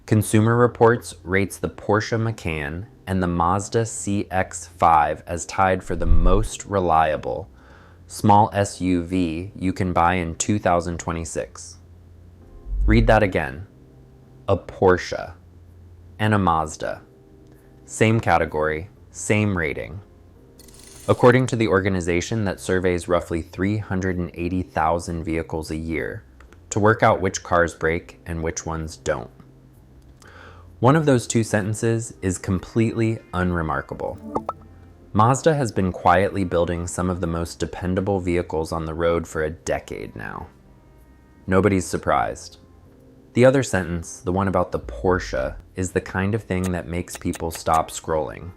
Consumer Reports rates the Porsche Macan and the Mazda CX-5 as tied for the most reliable small SUV you can buy in 2026. Read that again. A Porsche and a Mazda. Same category, same rating. According to the organization that surveys roughly 380,000 vehicles a year to work out which cars break and which ones don't. One of those two sentences is completely unremarkable. Mazda has been quietly building some of the most dependable vehicles on the road for a decade now. Nobody's surprised. The other sentence, the one about the Porsche, is the kind of thing that makes people stop scrolling.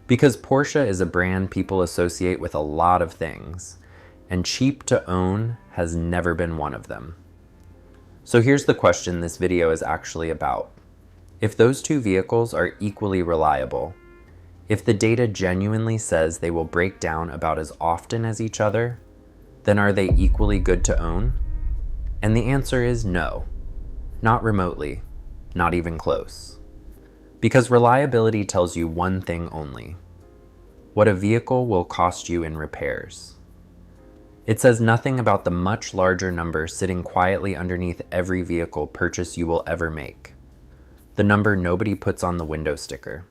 Because Porsche is a brand people associate with a lot of things, and cheap to own has never been one of them. So here's the question this video is actually about. If those two vehicles are equally reliable, if the data genuinely says they will break down about as often as each other, then are they equally good to own? And the answer is no, not remotely, not even close. Because reliability tells you one thing only: what a vehicle will cost you in repairs. It says nothing about the much larger number sitting quietly underneath every vehicle purchase you will ever make. The number nobody puts on the window sticker.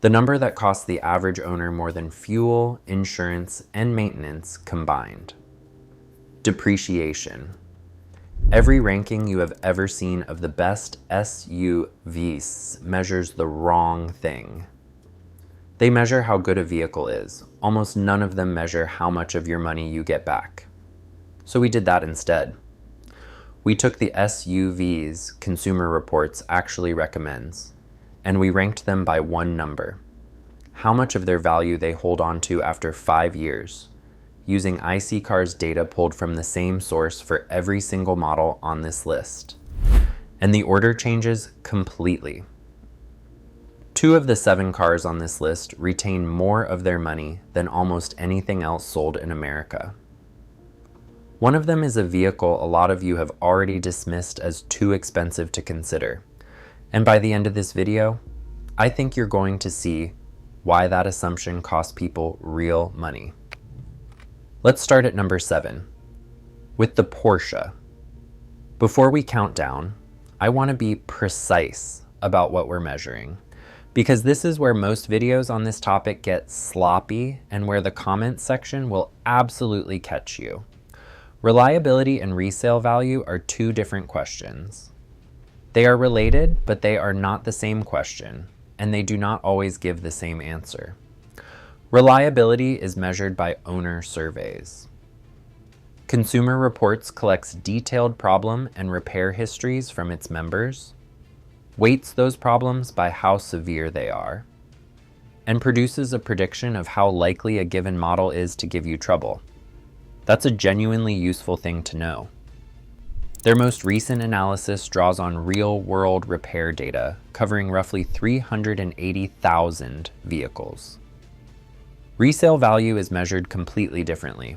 The number that costs the average owner more than fuel, insurance, and maintenance combined. Depreciation. Every ranking you have ever seen of the best SUVs measures the wrong thing. They measure how good a vehicle is. Almost none of them measure how much of your money you get back. So we did that instead. We took the SUVs Consumer Reports actually recommends, and we ranked them by one number: how much of their value they hold on to after 5 years, using iSeeCars data pulled from the same source for every single model on this list. And the order changes completely. 2 of the 7 cars on this list retain more of their money than almost anything else sold in America. One of them is a vehicle a lot of you have already dismissed as too expensive to consider. And by the end of this video, I think you're going to see why that assumption costs people real money. Let's start at number 7, with the Porsche. Before we count down, I want to be precise about what we're measuring, because this is where most videos on this topic get sloppy and where the comments section will absolutely catch you. Reliability and resale value are two different questions. They are related, but they are not the same question, and they do not always give the same answer. Reliability is measured by owner surveys. Consumer Reports collects detailed problem and repair histories from its members, weights those problems by how severe they are, and produces a prediction of how likely a given model is to give you trouble. That's a genuinely useful thing to know. Their most recent analysis draws on real-world repair data covering roughly 380,000 vehicles. Resale value is measured completely differently.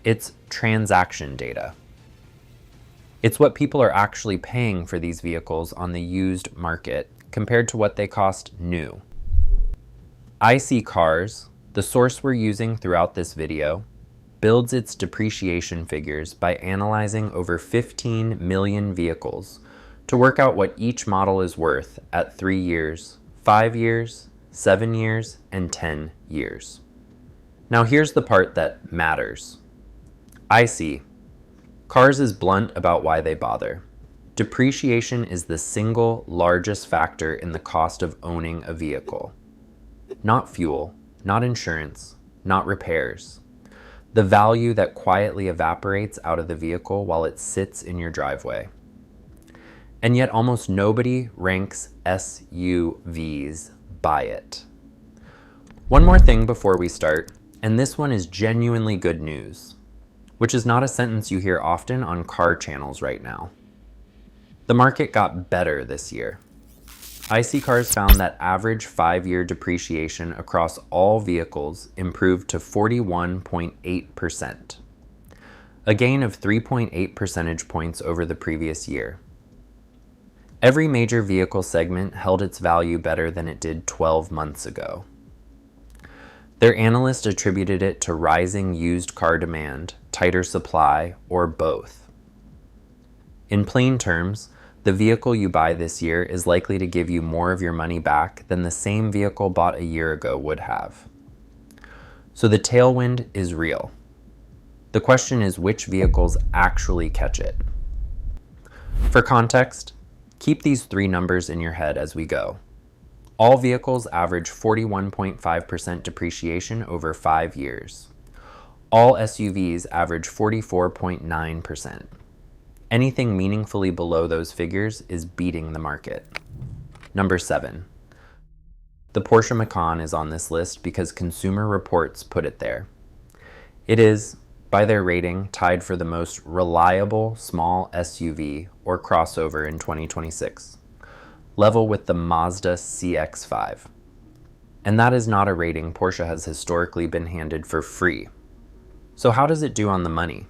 It's transaction data. It's what people are actually paying for these vehicles on the used market compared to what they cost new. iSeeCars, the source we're using throughout this video, builds its depreciation figures by analyzing over 15 million vehicles to work out what each model is worth at 3 years, 5 years, 7 years, and 10 years. Now here's the part that matters. Cars is blunt about why they bother. Depreciation is the single largest factor in the cost of owning a vehicle. Not fuel, not insurance, not repairs. The value that quietly evaporates out of the vehicle while it sits in your driveway. And yet almost nobody ranks SUVs by it. One more thing before we start, and this one is genuinely good news, which is not a sentence you hear often on car channels right now. The market got better this year. iSeeCars found that average 5-year depreciation across all vehicles improved to 41.8%, a gain of 3.8 percentage points over the previous year. Every major vehicle segment held its value better than it did 12 months ago. Their analyst attributed it to rising used car demand, tighter supply, or both. In plain terms, the vehicle you buy this year is likely to give you more of your money back than the same vehicle bought a year ago would have. So the tailwind is real. The question is which vehicles actually catch it. For context, keep these three numbers in your head as we go. All vehicles average 41.5% depreciation over 5 years. All SUVs average 44.9%. Anything meaningfully below those figures is beating the market. Number 7. The Porsche Macan is on this list because Consumer Reports put it there. It is, by their rating, tied for the most reliable small SUV or crossover in 2026, level with the Mazda CX-5. And that is not a rating Porsche has historically been handed for free. So how does it do on the money?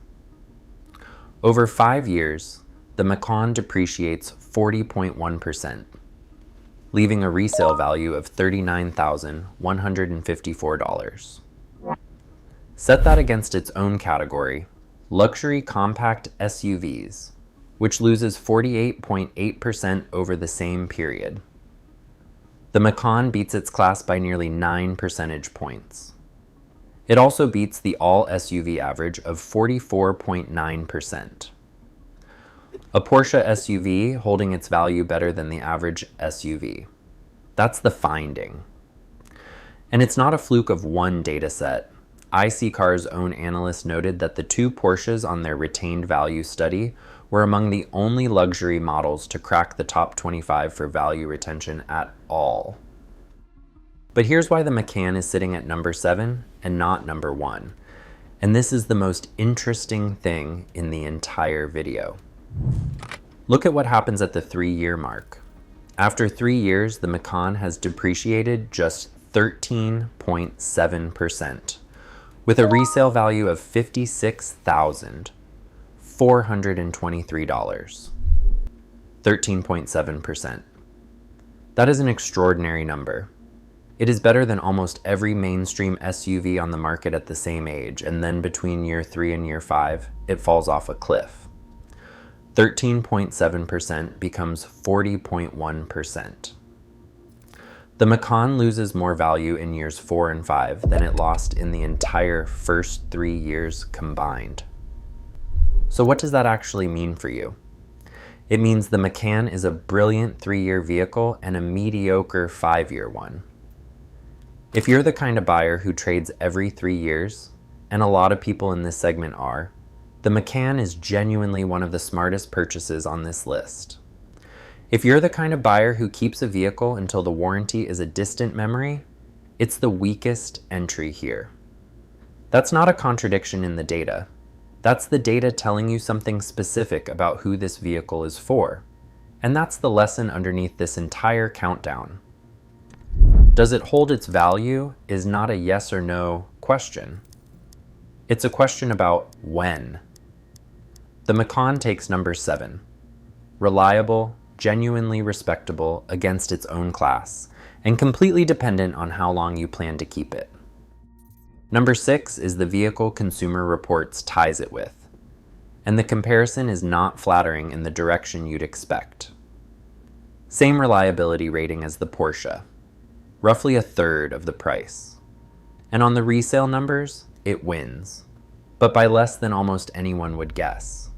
Over 5 years, the Macan depreciates 40.1%, leaving a resale value of $39,154. Set that against its own category, luxury compact SUVs, which loses 48.8% over the same period. The Macan beats its class by nearly 9 percentage points. It also beats the all-SUV average of 44.9%. A Porsche SUV holding its value better than the average SUV. That's the finding. And it's not a fluke of one data set. iSeeCars' own analyst noted that the two Porsches on their retained value study were among the only luxury models to crack the top 25 for value retention at all. But here's why the Macan is sitting at number 7 and not number 1. And this is the most interesting thing in the entire video. Look at what happens at the 3-year mark. After 3 years, the Macan has depreciated just 13.7%, with a resale value of $56,423. 13.7%. That is an extraordinary number. It is better than almost every mainstream SUV on the market at the same age, and then between year 3 and year 5, it falls off a cliff. 13.7% becomes 40.1%. The Macan loses more value in years 4 and 5 than it lost in the entire first 3 years combined. So what does that actually mean for you? It means the Macan is a brilliant 3-year vehicle and a mediocre 5-year one. If you're the kind of buyer who trades every 3 years, and a lot of people in this segment are, the Macan is genuinely one of the smartest purchases on this list. If you're the kind of buyer who keeps a vehicle until the warranty is a distant memory, it's the weakest entry here. That's not a contradiction in the data. That's the data telling you something specific about who this vehicle is for. And that's the lesson underneath this entire countdown. Does it hold its value is not a yes or no question. It's a question about when. The Macan takes number 7. Reliable, genuinely respectable against its own class, and completely dependent on how long you plan to keep it. Number 6 is the vehicle Consumer Reports ties it with, and the comparison is not flattering in the direction you'd expect. Same reliability rating as the Porsche, roughly a third of the price. And on the resale numbers, it wins, but by less than almost anyone would guess.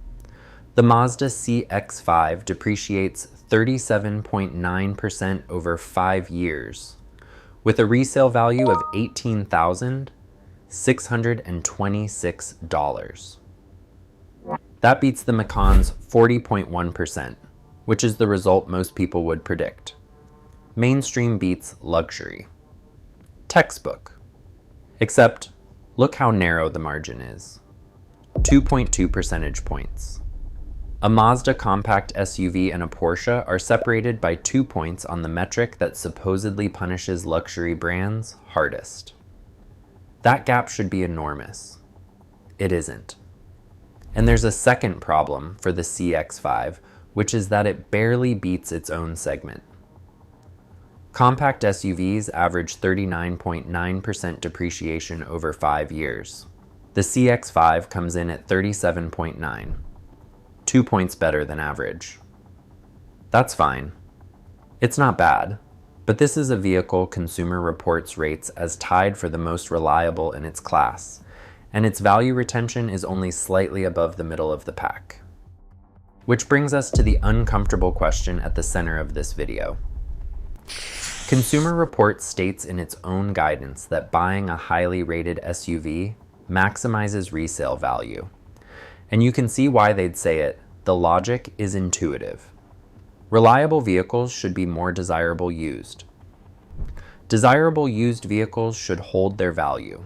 The Mazda CX-5 depreciates 37.9% over 5 years, with a resale value of $18,626. That beats the Macan's 40.1%, which is the result most people would predict. Mainstream beats luxury. Textbook. Except, look how narrow the margin is. 2.2 percentage points. A Mazda compact SUV and a Porsche are separated by 2 points on the metric that supposedly punishes luxury brands hardest. That gap should be enormous. It isn't. And there's a second problem for the CX-5, which is that it barely beats its own segment. Compact SUVs average 39.9% depreciation over 5 years. The CX-5 comes in at 37.9, 2 points better than average. That's fine. It's not bad, but this is a vehicle Consumer Reports rates as tied for the most reliable in its class, and its value retention is only slightly above the middle of the pack. Which brings us to the uncomfortable question at the center of this video. Consumer Reports states in its own guidance that buying a highly rated SUV maximizes resale value. And you can see why they'd say it. The logic is intuitive. Reliable vehicles should be more desirable used. Desirable used vehicles should hold their value.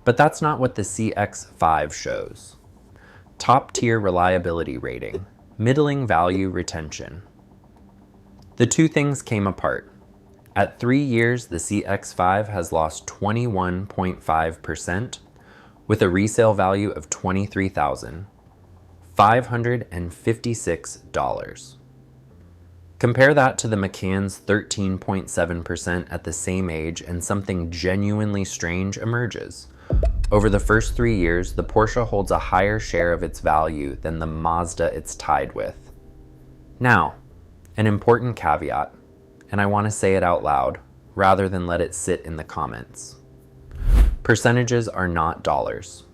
But that's not what the CX-5 shows. Top-tier reliability rating, middling value retention. The two things came apart. At 3 years, the CX-5 has lost 21.5%, with a resale value of $23,556. Compare that to the Macan's 13.7% at the same age, and something genuinely strange emerges. Over the first 3 years, the Porsche holds a higher share of its value than the Mazda it's tied with. Now, an important caveat, and I want to say it out loud, rather than let it sit in the comments. Percentages are not dollars.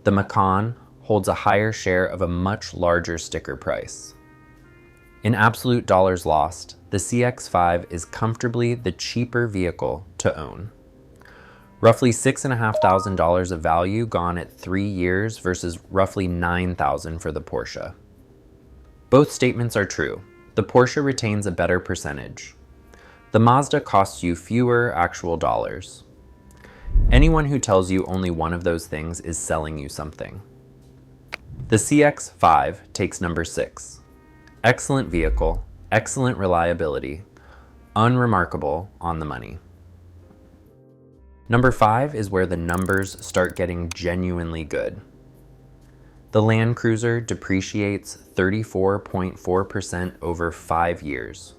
The Macan holds a higher share of a much larger sticker price. In absolute dollars lost, the CX-5 is comfortably the cheaper vehicle to own. Roughly $6,500 of value gone at 3 years versus roughly $9,000 for the Porsche. Both statements are true. The Porsche retains a better percentage. The Mazda costs you fewer actual dollars. Anyone who tells you only one of those things is selling you something. The CX-5 takes number 6. Excellent vehicle, excellent reliability, unremarkable on the money. Number 5 is where the numbers start getting genuinely good. The Land Cruiser depreciates 34.4% over 5 years,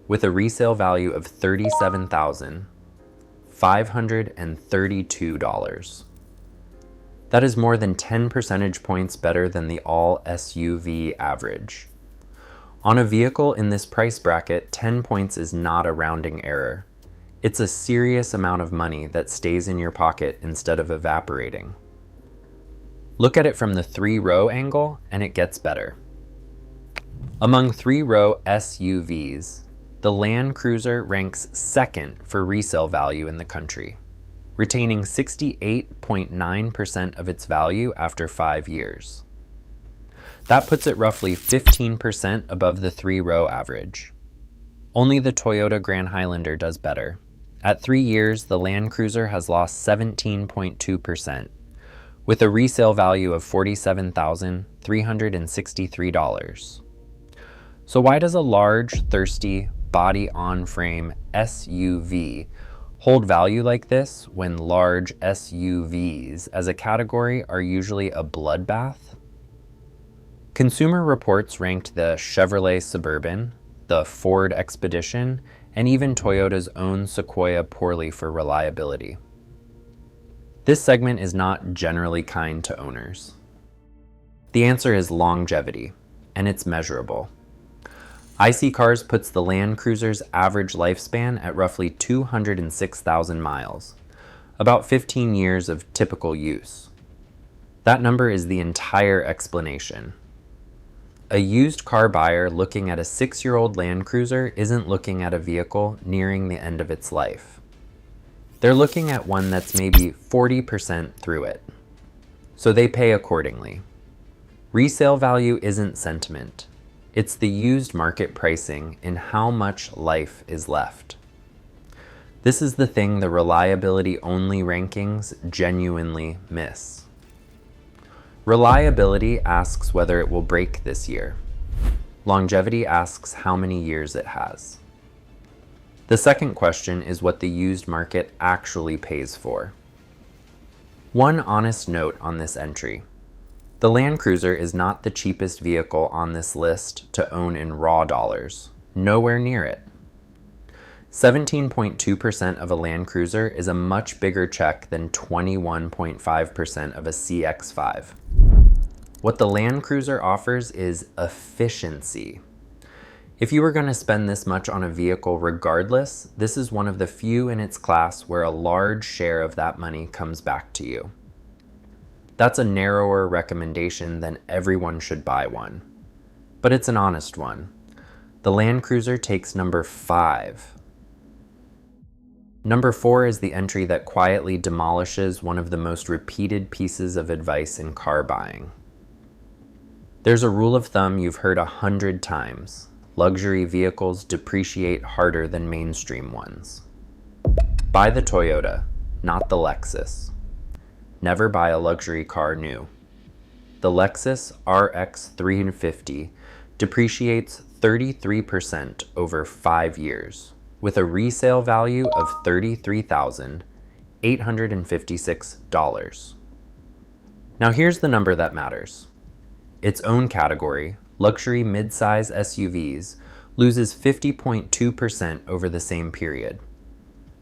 with a resale value of $37,532. That is more than 10 percentage points better than the all-SUV average. On a vehicle in this price bracket, 10 points is not a rounding error. It's a serious amount of money that stays in your pocket instead of evaporating. Look at it from the 3-row angle, and it gets better. Among 3-row SUVs, the Land Cruiser ranks second for resale value in the country, retaining 68.9% of its value after 5 years. That puts it roughly 15% above the 3-row average. Only the Toyota Grand Highlander does better. At 3 years, the Land Cruiser has lost 17.2%, with a resale value of $47,363. So why does a large, thirsty, body-on-frame SUV hold value like this when large SUVs as a category are usually a bloodbath? Consumer Reports ranked the Chevrolet Suburban, the Ford Expedition, and even Toyota's own Sequoia poorly for reliability. This segment is not generally kind to owners. The answer is longevity, and it's measurable. iSeeCars puts the Land Cruiser's average lifespan at roughly 206,000 miles, about 15 years of typical use. That number is the entire explanation. A used car buyer looking at a 6-year-old Land Cruiser isn't looking at a vehicle nearing the end of its life. They're looking at one that's maybe 40% through it. So they pay accordingly. Resale value isn't sentiment. It's the used market pricing in how much life is left. This is the thing the reliability-only rankings genuinely miss. Reliability asks whether it will break this year. Longevity asks how many years it has. The second question is what the used market actually pays for. One honest note on this entry. The Land Cruiser is not the cheapest vehicle on this list to own in raw dollars. Nowhere near it. 17.2% of a Land Cruiser is a much bigger check than 21.5% of a CX-5. What the Land Cruiser offers is efficiency. If you were going to spend this much on a vehicle regardless, this is one of the few in its class where a large share of that money comes back to you. That's a narrower recommendation than everyone should buy one, but it's an honest one. The Land Cruiser takes number 5. Number 4 is the entry that quietly demolishes one of the most repeated pieces of advice in car buying. There's a rule of thumb you've heard 100 times. Luxury vehicles depreciate harder than mainstream ones. Buy the Toyota, not the Lexus. Never buy a luxury car new. The Lexus RX 350 depreciates 33% over 5 years, with a resale value of $33,856. Now here's the number that matters. Its own category, luxury midsize SUVs, loses 50.2% over the same period.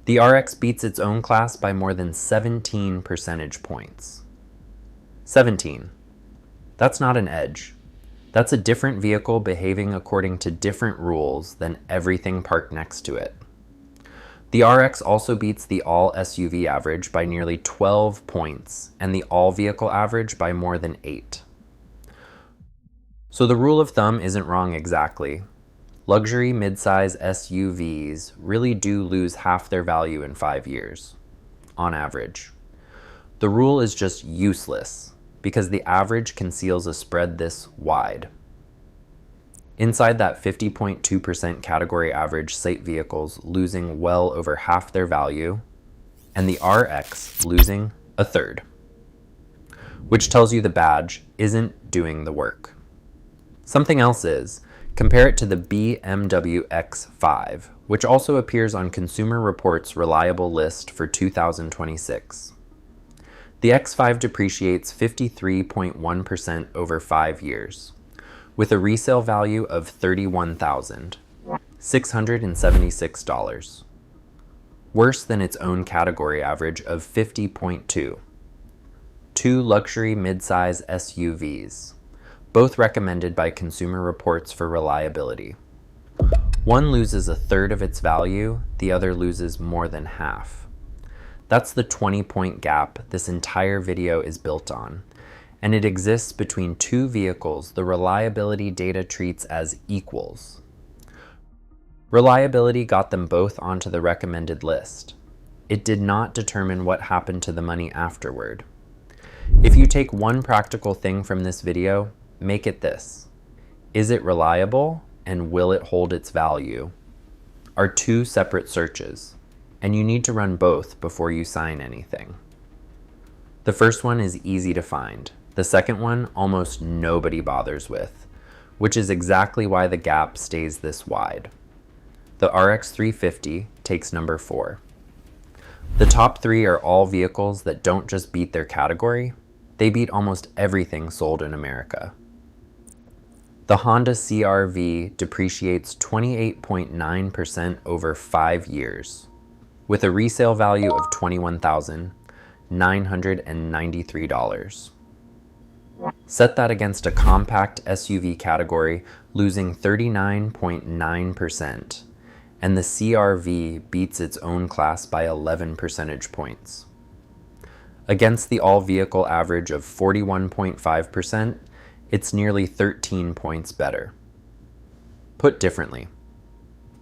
The RX beats its own class by more than 17 percentage points. 17. That's not an edge. That's a different vehicle behaving according to different rules than everything parked next to it. The RX also beats the all-SUV average by nearly 12 points and the all-vehicle average by more than 8. So the rule of thumb isn't wrong exactly. Luxury midsize SUVs really do lose half their value in 5 years, on average. The rule is just useless because the average conceals a spread this wide. Inside that 50.2% category average cite vehicles losing well over half their value, and the RX losing a third, which tells you the badge isn't doing the work. Something else is, compare it to the BMW X5, which also appears on Consumer Reports' reliable list for 2026. The X5 depreciates 53.1% over 5 years, with a resale value of $31,676, worse than its own category average of 50.2. 2 luxury midsize SUVs, both recommended by Consumer Reports for reliability. One loses a third of its value, the other loses more than half. That's the 20-point gap this entire video is built on, and it exists between 2 vehicles the reliability data treats as equals. Reliability got them both onto the recommended list. It did not determine what happened to the money afterward. If you take one practical thing from this video, make it this. Is it reliable, and will it hold its value? Are 2 separate searches, and you need to run both before you sign anything. The first one is easy to find. The second one almost nobody bothers with, which is exactly why the gap stays this wide. The RX 350 takes number 4. The top 3 are all vehicles that don't just beat their category, they beat almost everything sold in America. The Honda CR-V depreciates 28.9% over 5 years, with a resale value of $21,993. Set that against a compact SUV category losing 39.9%, and the CR-V beats its own class by 11 percentage points. Against the all-vehicle average of 41.5%, it's nearly 13 points better. Put differently,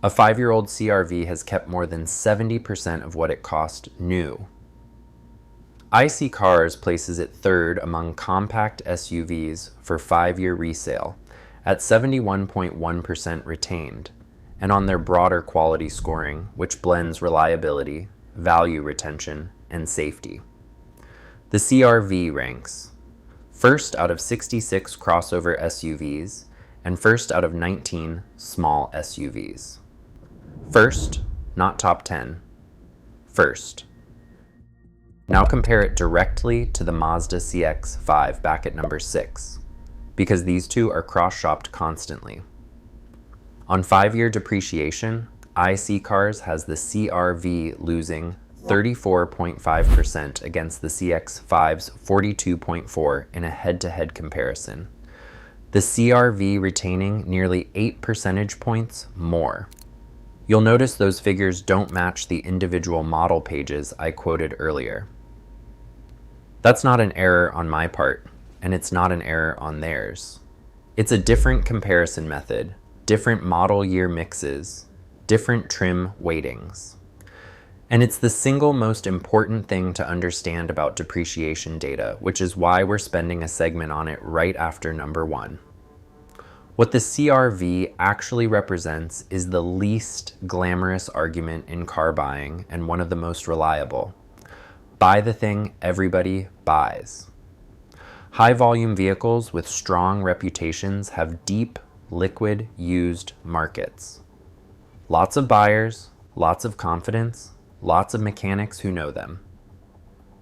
a 5-year-old CR-V has kept more than 70% of what it cost new. iSeeCars places it 3rd among compact SUVs for 5-year resale at 71.1% retained, and on their broader quality scoring, which blends reliability, value retention, and safety. The CR-V ranks first out of 66 crossover SUVs and first out of 19 small SUVs. First, not top 10. First. Now compare it directly to the Mazda CX-5 back at number 6, because these two are cross-shopped constantly. On 5-year depreciation, iSeeCars has the CR-V losing 34.5% against the CX-5's 42.4% in a head-to-head comparison. The CR-V retaining nearly 8 percentage points more. You'll notice those figures don't match the individual model pages I quoted earlier. That's not an error on my part, and it's not an error on theirs. It's a different comparison method, different model year mixes, different trim weightings. And it's the single most important thing to understand about depreciation data, which is why we're spending a segment on it right after number 1. What the CR-V actually represents is the least glamorous argument in car buying and one of the most reliable. Buy the thing everybody buys. High volume vehicles with strong reputations have deep, liquid, used markets. Lots of buyers, lots of confidence, lots of mechanics who know them.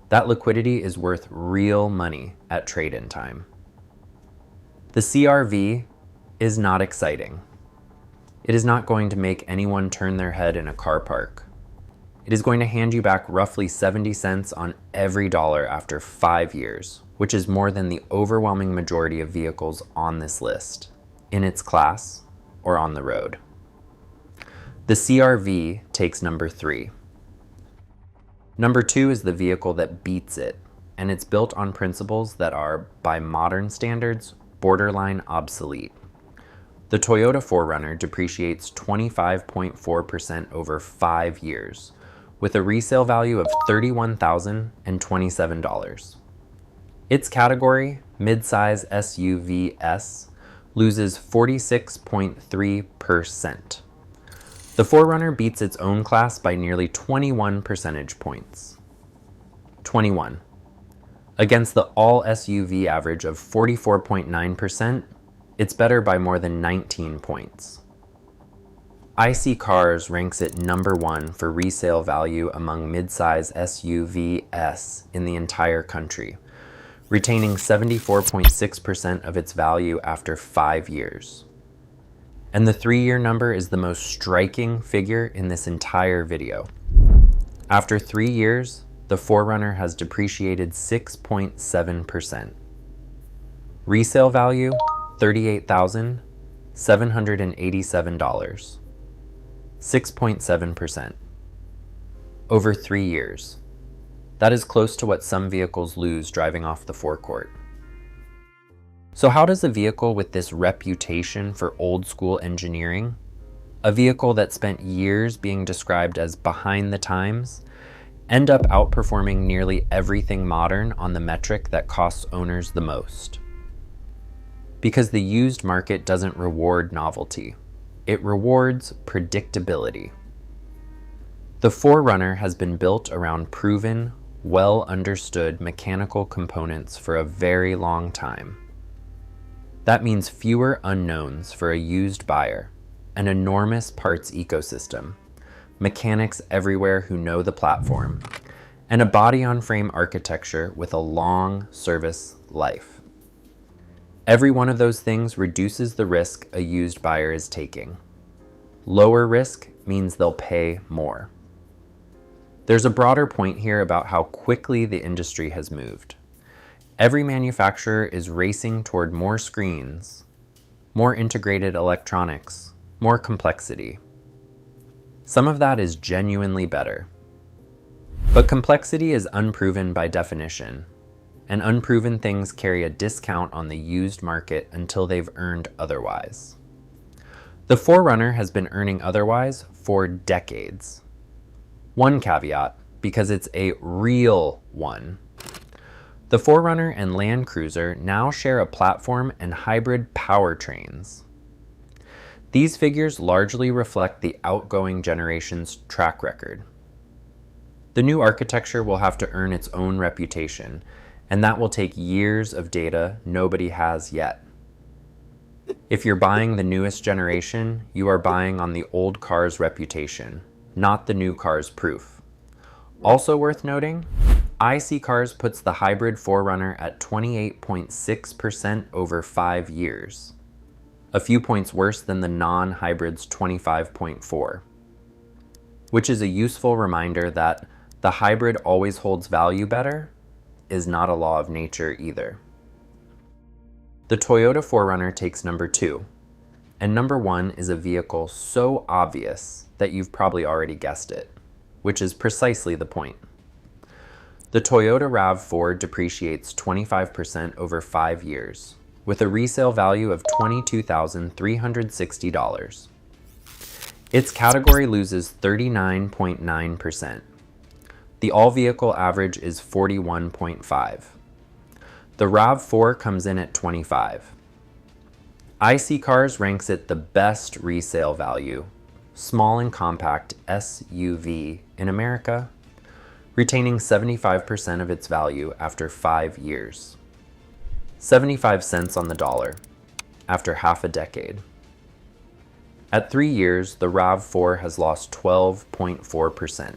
That liquidity is worth real money at trade-in time. The CR-V is not exciting. It is not going to make anyone turn their head in a car park. It is going to hand you back roughly 70 cents on every dollar after 5 years, which is more than the overwhelming majority of vehicles on this list, in its class or on the road. The CR-V takes number 3. Number 2 is the vehicle that beats it, and it's built on principles that are, by modern standards, borderline obsolete. The Toyota 4Runner depreciates 25.4% over 5 years, with a resale value of $31,027. Its category, midsize SUVs, loses 46.3%. The 4Runner beats its own class by nearly 21 percentage points. 21. Against the all SUV average of 44.9%, it's better by more than 19 points. iSeeCars ranks it number 1 for resale value among midsize SUVs in the entire country, retaining 74.6% of its value after 5 years. And the 3-year number is the most striking figure in this entire video. After 3 years, the 4Runner has depreciated 6.7%. Resale value, $38,787. 6.7%. Over 3 years. That is close to what some vehicles lose driving off the forecourt. So how does a vehicle with this reputation for old school engineering, a vehicle that spent years being described as behind the times, end up outperforming nearly everything modern on the metric that costs owners the most? Because the used market doesn't reward novelty. It rewards predictability. The 4Runner has been built around proven, well-understood mechanical components for a very long time. That means fewer unknowns for a used buyer, an enormous parts ecosystem, mechanics everywhere who know the platform, and a body-on-frame architecture with a long service life. Every one of those things reduces the risk a used buyer is taking. Lower risk means they'll pay more. There's a broader point here about how quickly the industry has moved. Every manufacturer is racing toward more screens, more integrated electronics, more complexity. Some of that is genuinely better. But complexity is unproven by definition, and unproven things carry a discount on the used market until they've earned otherwise. The 4Runner has been earning otherwise for decades. One caveat, because it's a real one. The 4Runner and Land Cruiser now share a platform and hybrid powertrains. These figures largely reflect the outgoing generation's track record. The new architecture will have to earn its own reputation, and that will take years of data nobody has yet. If you're buying the newest generation, you are buying on the old car's reputation, not the new car's proof. Also worth noting, iSeeCars puts the hybrid 4Runner at 28.6% over 5 years, a few points worse than the non-hybrid's 25.4%, which is a useful reminder that the hybrid always holds value better is not a law of nature either. The Toyota 4Runner takes number 2, and number 1 is a vehicle so obvious that you've probably already guessed it, which is precisely the point. The Toyota RAV4 depreciates 25% over 5 years, with a resale value of $22,360. Its category loses 39.9%. The all-vehicle average is 41.5. The RAV4 comes in at 25. iSeeCars ranks it the best resale value, small and compact SUV in America, retaining 75% of its value after 5 years. 75 cents on the dollar, after half a decade. At 3 years, the RAV4 has lost 12.4%,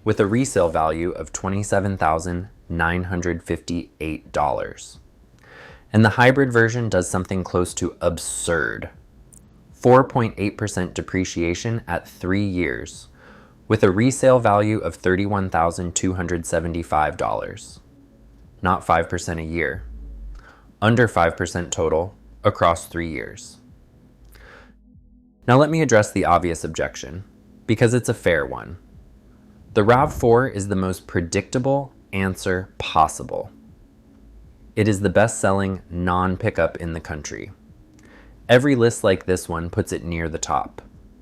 with a resale value of $27,958. And the hybrid version does something close to absurd. 4.8% depreciation at 3 years, with a resale value of $31,275. Not 5% a year. Under 5% total across 3 years. Now let me address the obvious objection, because it's a fair one. The RAV4 is the most predictable answer possible. It is the best-selling non-pickup in the country. Every list like this one puts it near the top.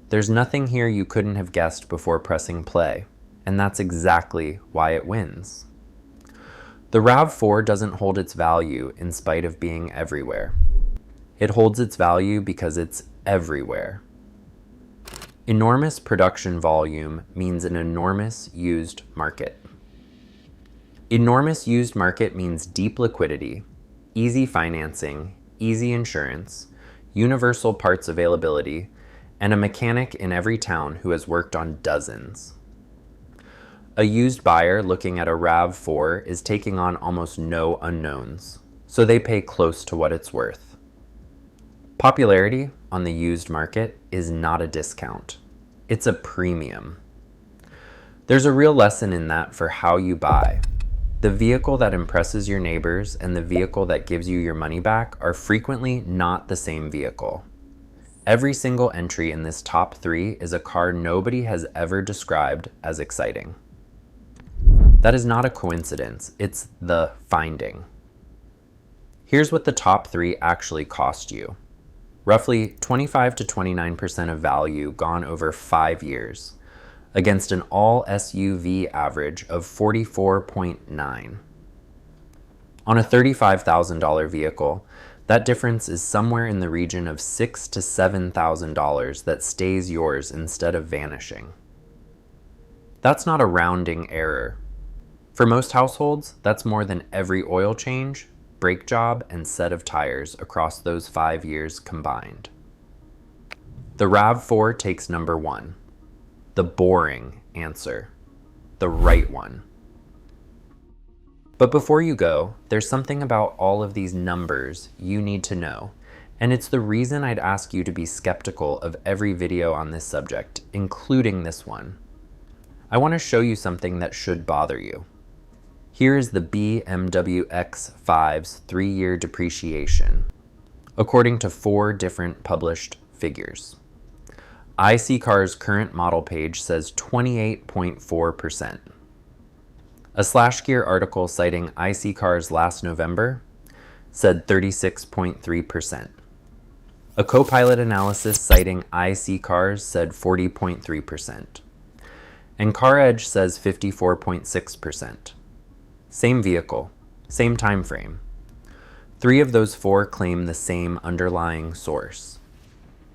There's nothing here you couldn't have guessed before pressing play, and that's exactly why it wins. The RAV4 doesn't hold its value in spite of being everywhere. It holds its value because it's everywhere. Enormous production volume means an enormous used market. Enormous used market means deep liquidity, easy financing, easy insurance, universal parts availability, and a mechanic in every town who has worked on dozens. A used buyer looking at a RAV4 is taking on almost no unknowns, so they pay close to what it's worth. Popularity on the used market is not a discount. It's a premium. There's a real lesson in that for how you buy. The vehicle that impresses your neighbors and the vehicle that gives you your money back are frequently not the same vehicle. Every single entry in this top 3 is a car nobody has ever described as exciting. That is not a coincidence, it's the finding. Here's what the top 3 actually cost you. Roughly 25 to 29% of value gone over 5 years, against an all SUV average of 44.9. On a $35,000 vehicle, that difference is somewhere in the region of $6,000 to $7,000 that stays yours instead of vanishing. That's not a rounding error. For most households, that's more than every oil change, brake job, and set of tires across those 5 years combined. The RAV4 takes number 1. The boring answer. The right one. But before you go, there's something about all of these numbers you need to know, and it's the reason I'd ask you to be skeptical of every video on this subject, including this one. I want to show you something that should bother you. Here is the BMW X5's 3-year depreciation, according to 4 different published figures. iSeeCars' current model page says 28.4%. A SlashGear article citing iSeeCars last November said 36.3%. A Copilot analysis citing iSeeCars said 40.3%. And CarEdge says 54.6%. Same vehicle, same time frame. 3 of those 4 claim the same underlying source.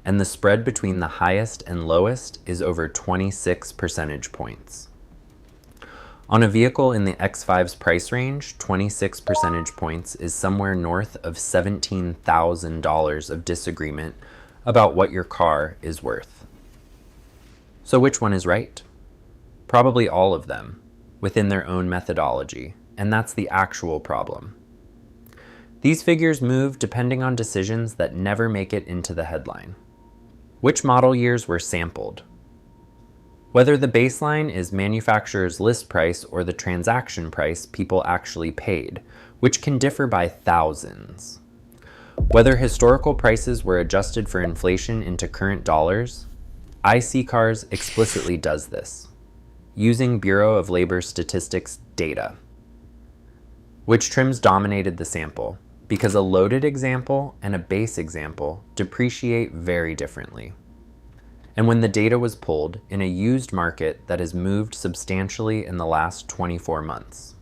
And the spread between the highest and lowest is over 26 percentage points. On a vehicle in the X5's price range, 26 percentage points is somewhere north of $17,000 of disagreement about what your car is worth. So which one is right? Probably all of them, within their own methodology, and that's the actual problem. These figures move depending on decisions that never make it into the headline. Which model years were sampled? Whether the baseline is manufacturer's list price or the transaction price people actually paid, which can differ by thousands. Whether historical prices were adjusted for inflation into current dollars, iSeeCars explicitly does this, using Bureau of Labor Statistics data. Which trims dominated the sample? Because a loaded example and a base example depreciate very differently. And when the data was pulled in a used market that has moved substantially in the last 24 months.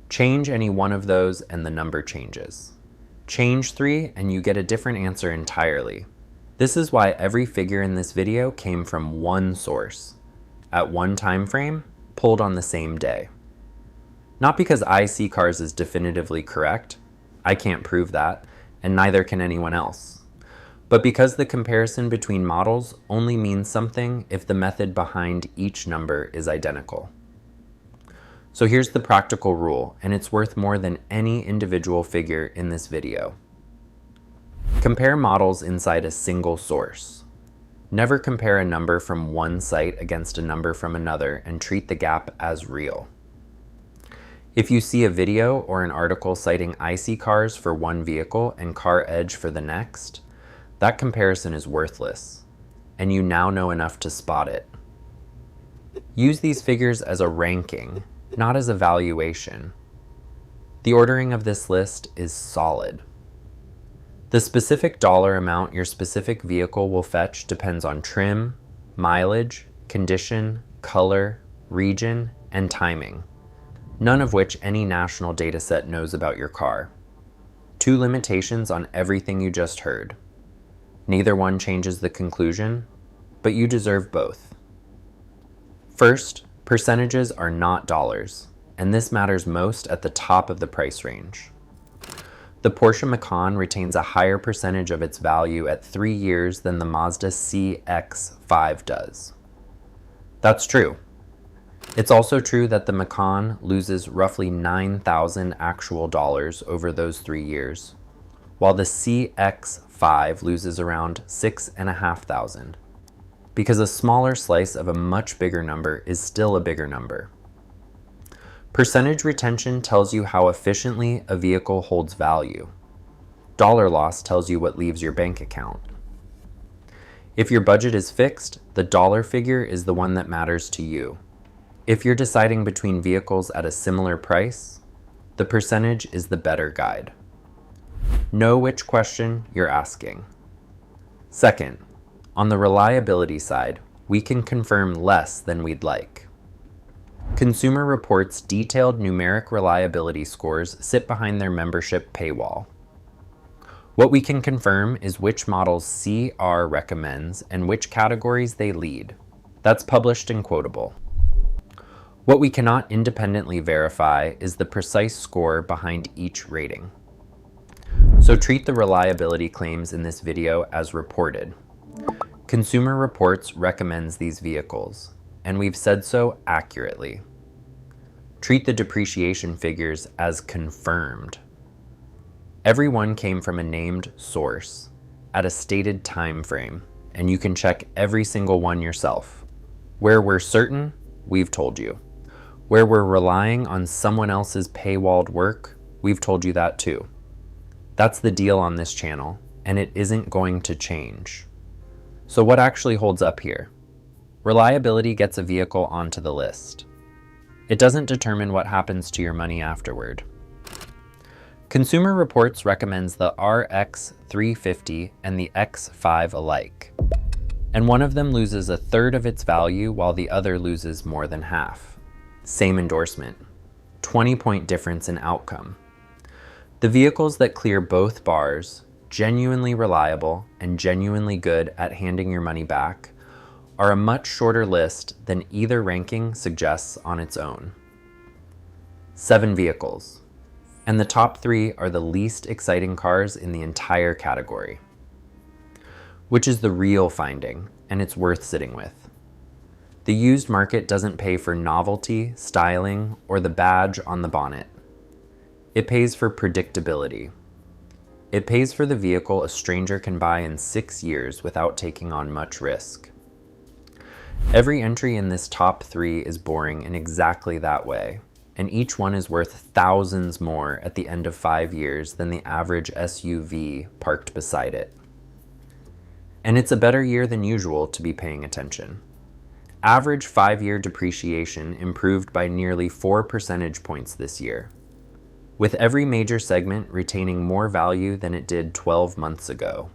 Change any one of those and the number changes. Change 3 and you get a different answer entirely. This is why every figure in this video came from one source, at one time frame, pulled on the same day. Not because iSeeCars is definitively correct, I can't prove that, and neither can anyone else. But because the comparison between models only means something if the method behind each number is identical. So here's the practical rule, and it's worth more than any individual figure in this video. Compare models inside a single source. Never compare a number from one site against a number from another and treat the gap as real. If you see a video or an article citing iSeeCars for one vehicle and CarEdge for the next, that comparison is worthless, and you now know enough to spot it. Use these figures as a ranking, not as a valuation. The ordering of this list is solid. The specific dollar amount your specific vehicle will fetch depends on trim, mileage, condition, color, region, and timing, none of which any national dataset knows about your car. 2 limitations on everything you just heard. Neither one changes the conclusion, but you deserve both. First, percentages are not dollars, and this matters most at the top of the price range. The Porsche Macan retains a higher percentage of its value at 3 years than the Mazda CX-5 does. That's true. It's also true that the Macan loses roughly $9,000 actual dollars over those 3 years, while the CX-5 loses around $6,500, because a smaller slice of a much bigger number is still a bigger number. Percentage retention tells you how efficiently a vehicle holds value. Dollar loss tells you what leaves your bank account. If your budget is fixed, the dollar figure is the one that matters to you. If you're deciding between vehicles at a similar price, the percentage is the better guide. Know which question you're asking. Second, on the reliability side, we can confirm less than we'd like. Consumer Reports' detailed numeric reliability scores sit behind their membership paywall. What we can confirm is which models CR recommends and which categories they lead. That's published and quotable. What we cannot independently verify is the precise score behind each rating. So treat the reliability claims in this video as reported. Consumer Reports recommends these vehicles, and we've said so accurately. Treat the depreciation figures as confirmed. Every one came from a named source at a stated time frame, and you can check every single one yourself. Where we're certain, we've told you. Where we're relying on someone else's paywalled work, we've told you that too. That's the deal on this channel, and it isn't going to change. So what actually holds up here? Reliability gets a vehicle onto the list. It doesn't determine what happens to your money afterward. Consumer Reports recommends the RX 350 and the X5 alike, and one of them loses a third of its value while the other loses more than half. Same endorsement, 20-point difference in outcome. The vehicles that clear both bars, genuinely reliable and genuinely good at handing your money back, are a much shorter list than either ranking suggests on its own. 7 vehicles, and the top 3 are the least exciting cars in the entire category, which is the real finding, and it's worth sitting with. The used market doesn't pay for novelty, styling, or the badge on the bonnet. It pays for predictability. It pays for the vehicle a stranger can buy in 6 years without taking on much risk. Every entry in this top 3 is boring in exactly that way, and each one is worth thousands more at the end of 5 years than the average SUV parked beside it. And it's a better year than usual to be paying attention. Average 5-year depreciation improved by nearly 4 percentage points this year, with every major segment retaining more value than it did 12 months ago.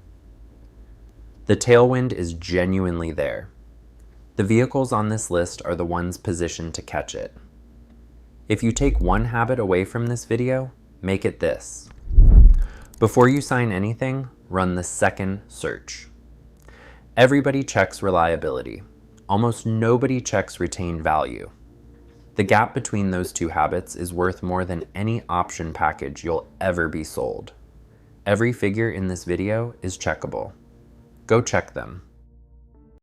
The tailwind is genuinely there. The vehicles on this list are the ones positioned to catch it. If you take one habit away from this video, make it this. Before you sign anything, run the second search. Everybody checks reliability. Almost nobody checks retained value. The gap between those two habits is worth more than any option package you'll ever be sold. Every figure in this video is checkable. Go check them.